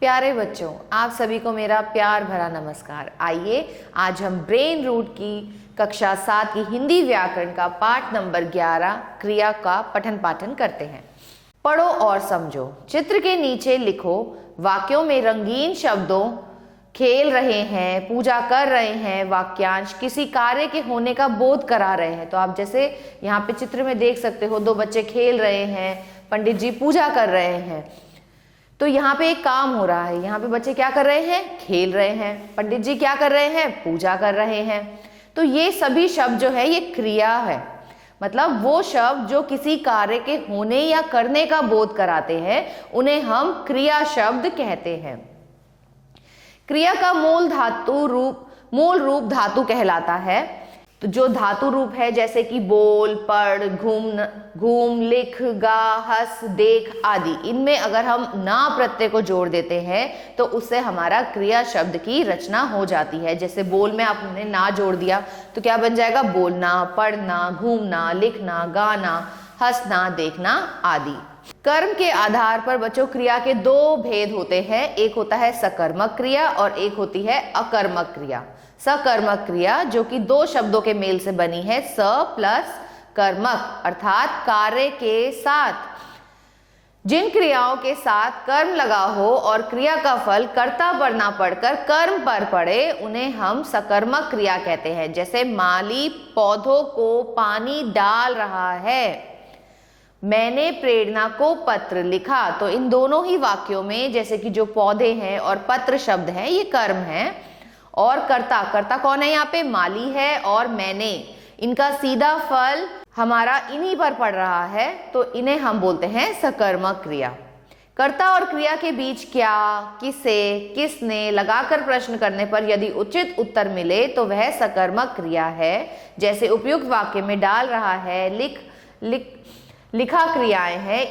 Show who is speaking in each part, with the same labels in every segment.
Speaker 1: प्यारे बच्चों, आप सभी को मेरा प्यार भरा नमस्कार। आइए आज हम ब्रेन रूट की कक्षा 7 की हिंदी व्याकरण का पाठ नंबर 11 क्रिया का पठन पाठन करते हैं। पढ़ो और समझो। चित्र के नीचे लिखो वाक्यों में रंगीन शब्दों खेल रहे हैं, पूजा कर रहे हैं, वाक्यांश किसी कार्य के होने का बोध करा रहे हैं। तो आप जैसे यहाँ पे चित्र में देख सकते हो, दो बच्चे खेल रहे हैं, पंडित जी पूजा कर रहे हैं। तो यहाँ पे एक काम हो रहा है। यहाँ पे बच्चे क्या कर रहे हैं? खेल रहे हैं। पंडित जी क्या कर रहे हैं? पूजा कर रहे हैं। तो ये सभी शब्द जो है ये क्रिया है, मतलब वो शब्द जो किसी कार्य के होने या करने का बोध कराते हैं उन्हें हम क्रिया शब्द कहते हैं। क्रिया का मूल रूप धातु कहलाता है। तो जो धातु रूप है जैसे कि बोल, पढ़, घूम, लिख, गा, हंस, देख आदि, इनमें अगर हम ना प्रत्यय को जोड़ देते हैं तो उससे हमारा क्रिया शब्द की रचना हो जाती है। जैसे बोल में आपने ना जोड़ दिया तो क्या बन जाएगा? बोलना, पढ़ना, घूमना, लिखना, गाना, हंसना, देखना आदि। कर्म के आधार पर बच्चों क्रिया के दो भेद होते हैं। एक होता है सकर्मक क्रिया और एक होती है अकर्मक क्रिया। सकर्मक क्रिया जो कि दो शब्दों के मेल से बनी है, स प्लस कर्मक, अर्थात कार्य के साथ। जिन क्रियाओं के साथ कर्म लगा हो और क्रिया का फल कर्ता पर ना पड़कर कर्म पर पड़े उन्हें हम सकर्मक क्रिया कहते हैं। जैसे माली पौधों को पानी डाल रहा है, मैंने प्रेरणा को पत्र लिखा। तो इन दोनों ही वाक्यों में जैसे कि जो पौधे हैं और पत्र शब्द हैं ये कर्म है, और कर्ता कौन है? यहाँ पे माली है और मैंने, इनका सीधा फल हमारा इन्हीं पर पड़ रहा है, तो इन्हें हम बोलते हैं सकर्मक क्रिया। कर्ता और क्रिया के बीच क्या, किसे, किसने लगाकर प्रश्न करने पर यदि उचित उत्तर मिले तो वह सकर्मक क्रिया है। जैसे उपयुक्त वाक्य में डाल रहा है, लिखा क्रियाएं हैं।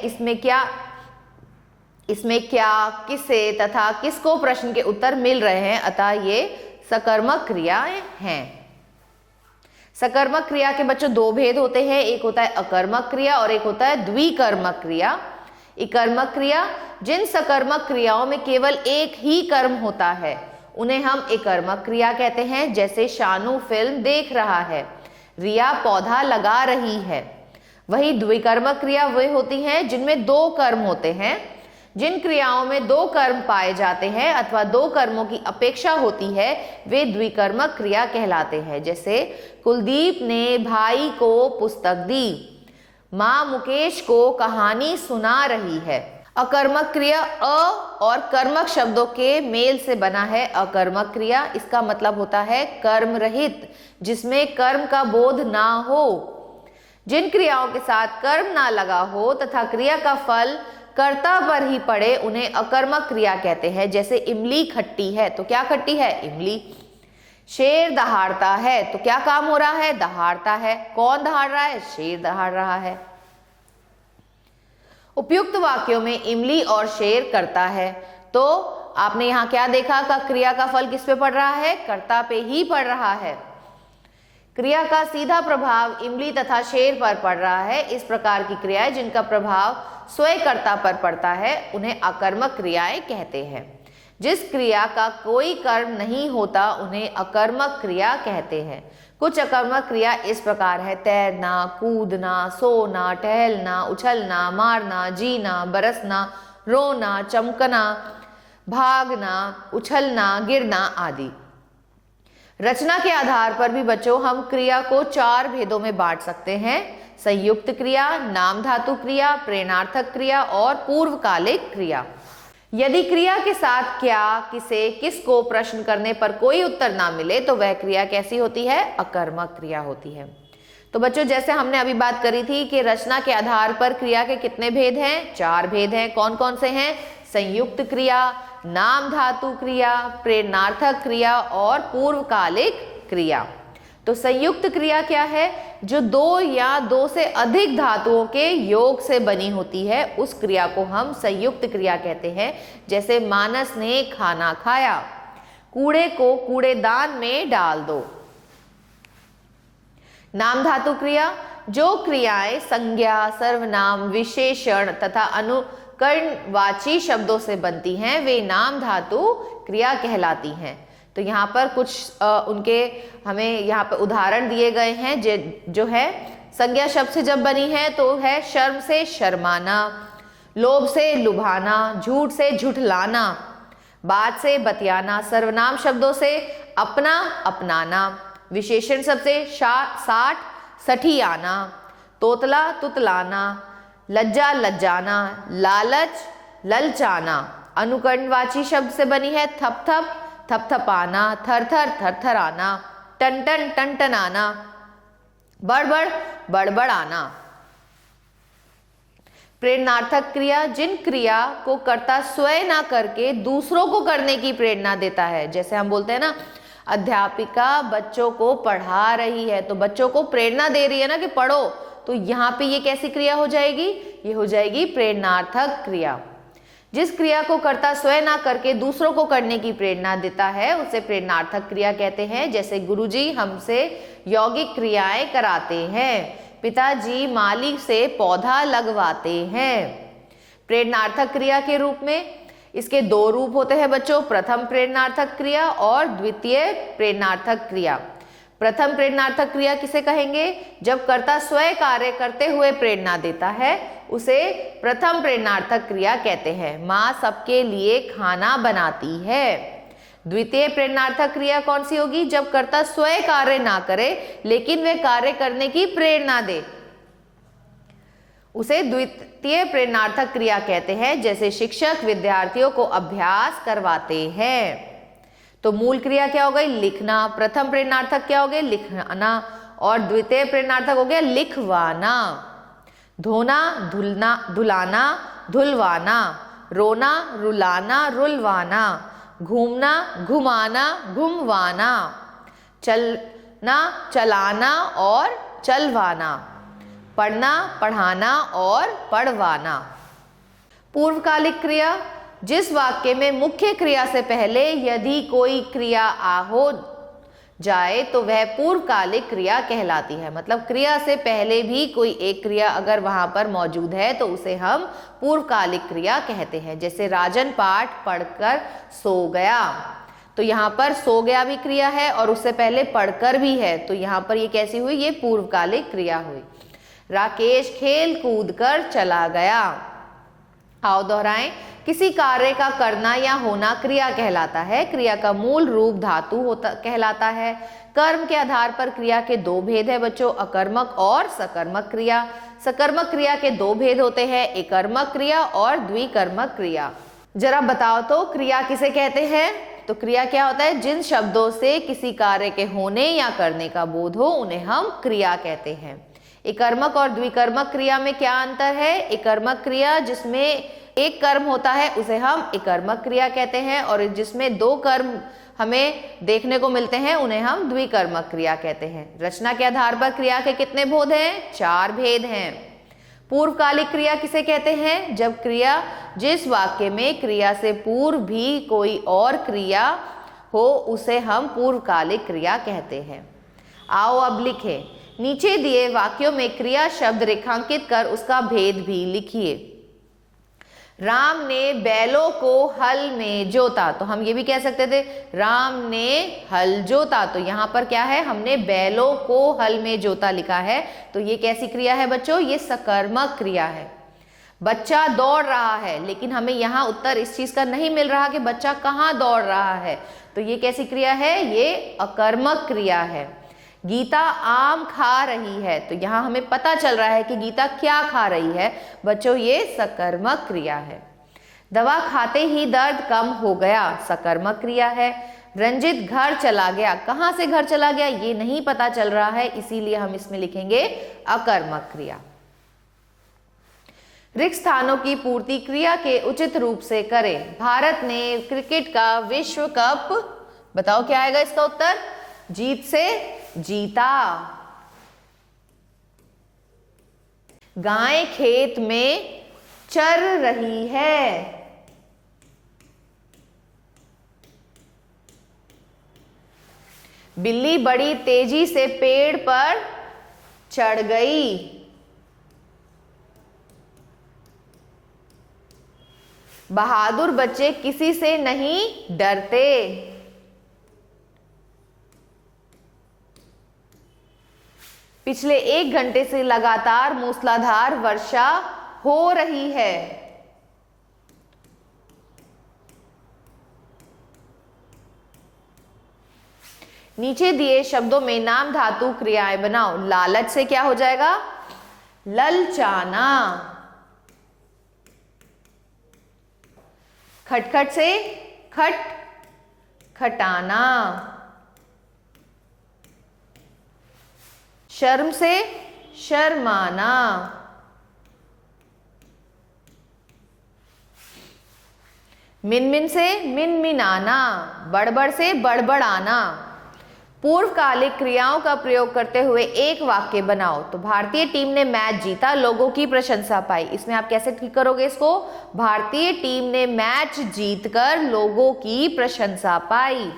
Speaker 1: इसमें क्या, किसे तथा किसको प्रश्न के उत्तर मिल रहे हैं, अतः ये सकर्मक क्रियाएं हैं। सकर्मक क्रिया के बच्चों दो भेद होते हैं। एक होता है अकर्मक क्रिया और एक होता है द्विकर्मक क्रिया। इकर्मक क्रिया, जिन सकर्मक क्रियाओं में केवल एक ही कर्म होता है उन्हें हम इकर्मक क्रिया कहते हैं। जैसे शानू फिल्म देख रहा है, रिया पौधा लगा रही है। वही द्विकर्मक क्रिया वे होती हैं जिनमें दो कर्म होते हैं। जिन क्रियाओं में दो कर्म पाए जाते हैं अथवा दो कर्मों की अपेक्षा होती है वे द्विकर्मक क्रिया कहलाते हैं। जैसे कुलदीप ने भाई को पुस्तक दी, माँ मुकेश को कहानी सुना रही है। अकर्मक क्रिया अ और कर्मक शब्दों के मेल से बना है अकर्मक क्रिया। इसका मतलब होता है कर्म रहित, जिसमें कर्म का बोध ना हो। जिन क्रियाओं के साथ कर्म ना लगा हो तथा क्रिया का फल कर्ता पर ही पड़े उन्हें अकर्मक क्रिया कहते हैं। जैसे इमली खट्टी है, तो क्या खट्टी है? इमली। शेर दहाड़ता है, तो क्या काम हो रहा है? दहाड़ता है। कौन दहाड़ रहा है? शेर दहाड़ रहा है। उपयुक्त वाक्यों में इमली और शेर कर्ता है। तो आपने यहाँ क्या देखा का क्रिया का फल किस पे पड़ रहा है? कर्ता पे ही पड़ रहा है। क्रिया का सीधा प्रभाव इमली तथा शेर पर पड़ रहा है। इस प्रकार की क्रियाएं जिनका प्रभाव स्वयं कर्ता पर पड़ता है उन्हें अकर्मक क्रियाएं कहते हैं। जिस क्रिया का कोई कर्म नहीं होता उन्हें अकर्मक क्रिया कहते हैं। कुछ अकर्मक क्रिया इस प्रकार है: तैरना, कूदना, सोना, टहलना, उछलना, मारना, जीना, बरसना, रोना, चमकना, भागना, उछलना, गिरना आदि। रचना के आधार पर भी बच्चों हम क्रिया को चार भेदों में बांट सकते हैं: संयुक्त क्रिया, नाम धातु क्रिया, प्रेरणार्थक क्रिया और पूर्वकालिक क्रिया। यदि क्रिया के साथ क्या, किसे, किसको प्रश्न करने पर कोई उत्तर ना मिले तो वह क्रिया कैसी होती है? अकर्मक क्रिया होती है। तो बच्चों जैसे हमने अभी बात करी थी कि रचना के आधार पर क्रिया के कितने भेद हैं? चार भेद हैं। कौन कौन से हैं? संयुक्त क्रिया, नाम धातु क्रिया, प्रेरणार्थक क्रिया और पूर्वकालिक क्रिया। तो संयुक्त क्रिया क्या है? जो दो या दो से अधिक धातुओं के योग से बनी होती है उस क्रिया को हम संयुक्त क्रिया कहते हैं। जैसे मानस ने खाना खाया, कूड़े को कूड़ेदान में डाल दो। नाम धातु क्रिया, जो क्रियाएं संज्ञा, सर्वनाम, विशेषण तथा कर्णवाची शब्दों से बनती हैं वे नाम धातु क्रिया कहलाती हैं। तो यहाँ पर कुछ उनके हमें यहाँ पर उदाहरण दिए गए हैं। जो है संज्ञा शब्द से जब बनी है तो है शर्म से शर्माना, लोभ से लुभाना, झूठ से झुठलाना, बात से बतियाना, सर्वनाम शब्दों से अपना अपनाना, विशेषण शब्द से साठ सठियाना, तोतला तुतलाना, लज्जा लज्जाना, लालच ललचाना। अनुकरणवाची शब्द से बनी है थप थप थपथपाना, थरथर थरथराना, टनटन टनटनाना, बड़बड़ बड़बड़ाना। प्रेरणार्थक क्रिया जिन क्रिया को कर्ता स्वयं ना करके दूसरों को करने की प्रेरणा देता है। जैसे हम बोलते हैं ना, अध्यापिका बच्चों को पढ़ा रही है तो बच्चों को प्रेरणा दे रही है ना कि पढ़ो, तो यहाँ पे ये कैसी क्रिया हो जाएगी? ये हो जाएगी प्रेरणार्थक क्रिया। जिस क्रिया को कर्ता स्वयं ना करके दूसरों को करने की प्रेरणा देता है उसे प्रेरणार्थक क्रिया कहते हैं। जैसे गुरुजी हमसे यौगिक क्रियाएं कराते हैं, पिताजी माली से पौधा लगवाते हैं। प्रेरणार्थक क्रिया के रूप में इसके दो रूप होते हैं बच्चों, प्रथम प्रेरणार्थक क्रिया और द्वितीय प्रेरणार्थक क्रिया। प्रथम प्रेरणार्थक क्रिया किसे कहेंगे? जब कर्ता स्वयं कार्य करते हुए प्रेरणा देता है उसे प्रथम प्रेरणार्थक क्रिया कहते हैं। माँ सबके लिए खाना बनाती है। द्वितीय प्रेरणार्थक क्रिया कौन सी होगी? जब कर्ता स्वयं कार्य ना करे लेकिन वे कार्य करने की प्रेरणा दे, उसे द्वितीय प्रेरणार्थक क्रिया कहते हैं। जैसे शिक्षक विद्यार्थियों को अभ्यास करवाते हैं। तो मूल क्रिया क्या हो गई? लिखना। प्रथम प्रेरणार्थक क्या हो गया? लिखना। और द्वितीय प्रेरणार्थक हो गया लिखवाना। धोना धुलना धुलाना धुलवाना, रोना रुलाना रुलवाना, घूमना घुमाना घुमवाना, चलना चलाना और चलवाना, पढ़ना पढ़ाना और पढ़वाना। पूर्वकालिक क्रिया जिस वाक्य में मुख्य क्रिया से पहले यदि कोई क्रिया आ हो जाए तो वह पूर्वकालिक क्रिया कहलाती है। मतलब क्रिया से पहले भी कोई एक क्रिया अगर वहां पर मौजूद है तो उसे हम पूर्वकालिक क्रिया कहते हैं। जैसे राजन पाठ पढ़कर सो गया, तो यहाँ पर सो गया भी क्रिया है और उससे पहले पढ़कर भी है, तो यहाँ पर ये कैसी हुई? ये पूर्वकालिक क्रिया हुई। राकेश खेल कूद कर चला गया। आओ दोहराएं। किसी कार्य का करना या होना क्रिया कहलाता है। क्रिया का मूल रूप धातु होता कहलाता है। कर्म के आधार पर क्रिया के दो भेद है बच्चों, अकर्मक और सकर्मक क्रिया। सकर्मक क्रिया के दो भेद होते हैं, एकर्मक क्रिया और द्विकर्मक क्रिया। जरा बताओ तो क्रिया किसे कहते हैं? तो क्रिया क्या होता है? जिन शब्दों से किसी कार्य के होने या करने का बोध हो उन्हें हम क्रिया कहते हैं। एकर्मक और द्विकर्मक क्रिया में क्या अंतर है? एकर्मक क्रिया जिसमें एक कर्म होता है उसे हम एकर्मक क्रिया कहते हैं और जिसमें दो कर्म हमें देखने को मिलते हैं उन्हें हम द्विकर्मक क्रिया कहते हैं। रचना के आधार पर क्रिया के कितने भेद हैं? 4 भेद हैं। पूर्वकालिक क्रिया किसे कहते हैं? जब क्रिया जिस वाक्य में क्रिया से पूर्व भी कोई और क्रिया हो उसे हम पूर्वकालिक क्रिया कहते हैं। आओ अब लिखें। नीचे दिए वाक्यों में क्रिया शब्द रेखांकित कर उसका भेद भी लिखिए। राम ने बैलों को हल में जोता, तो हम ये भी कह सकते थे राम ने हल जोता। तो यहाँ पर क्या है? हमने बैलों को हल में जोता लिखा है, तो ये कैसी क्रिया है बच्चों? ये सकर्मक क्रिया है। बच्चा दौड़ रहा है, लेकिन हमें यहाँ उत्तर इस चीज का नहीं मिल रहा कि बच्चा कहाँ दौड़ रहा है, तो ये कैसी क्रिया है? ये अकर्मक क्रिया है। गीता आम खा रही है, तो यहाँ हमें पता चल रहा है कि गीता क्या खा रही है बच्चों, ये सकर्मक क्रिया है। दवा खाते ही दर्द कम हो गया, सकर्मक क्रिया है। रंजित घर चला गया, कहाँ से घर चला गया ये नहीं पता चल रहा है, इसीलिए हम इसमें लिखेंगे अकर्मक क्रिया। रिक्त स्थानों की पूर्ति क्रिया के उचित रूप से करें। भारत ने क्रिकेट का विश्व कप, बताओ क्या आएगा इसका उत्तर? जीत से जीता। गाय खेत में चर रही है। बिल्ली बड़ी तेजी से पेड़ पर चढ़ गई। बहादुर बच्चे किसी से नहीं डरते। पिछले 1 घंटे से लगातार मूसलाधार वर्षा हो रही है। नीचे दिए शब्दों में नाम धातु क्रियाएं बनाओ। लालच से क्या हो जाएगा? ललचाना। खटखट से खट खटाना। शर्म से शर्माना। मिनमिन से मिनमिनाना। बड़बड़ से बड़बड़ाना। पूर्वकालिक क्रियाओं का प्रयोग करते हुए एक वाक्य बनाओ। तो भारतीय टीम ने मैच जीता, लोगों की प्रशंसा पाई। इसमें आप कैसे ठीक करोगे इसको? भारतीय टीम ने मैच जीतकर लोगों की प्रशंसा पाई।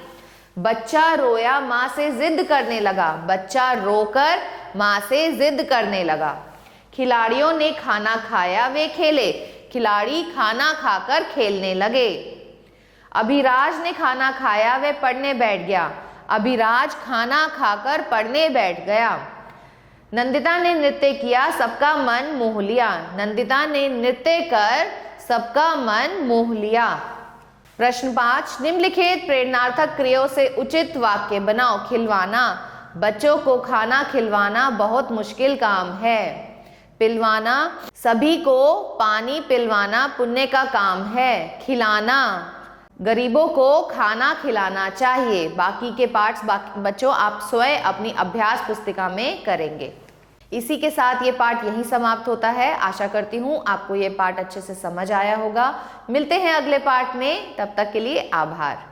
Speaker 1: बच्चा रोया, मां से जिद करने लगा। बच्चा रोकर मां से जिद करने लगा। खिलाड़ियों ने खाना खाया, वे खेले। खिलाड़ी खाना खाकर खेलने लगे। अभिराज ने खाना खाया, वे पढ़ने बैठ गया। अभिराज खाना खाकर पढ़ने बैठ गया। नंदिता ने नृत्य किया, सबका मन मोह लिया। नंदिता ने नृत्य कर सबका मन मोह लिया। प्रश्न 5, निम्नलिखित प्रेरणार्थक क्रियाओं से उचित वाक्य बनाओ। खिलवाना, बच्चों को खाना खिलवाना बहुत मुश्किल काम है। पिलवाना, सभी को पानी पिलवाना पुण्य का काम है। खिलाना, गरीबों को खाना खिलाना चाहिए। बाकी के पार्ट्स बच्चों आप स्वयं अपनी अभ्यास पुस्तिका में करेंगे। इसी के साथ ये पार्ट यहीं समाप्त होता है। आशा करती हूँ आपको ये पार्ट अच्छे से समझ आया होगा। मिलते हैं अगले पार्ट में, तब तक के लिए आभार।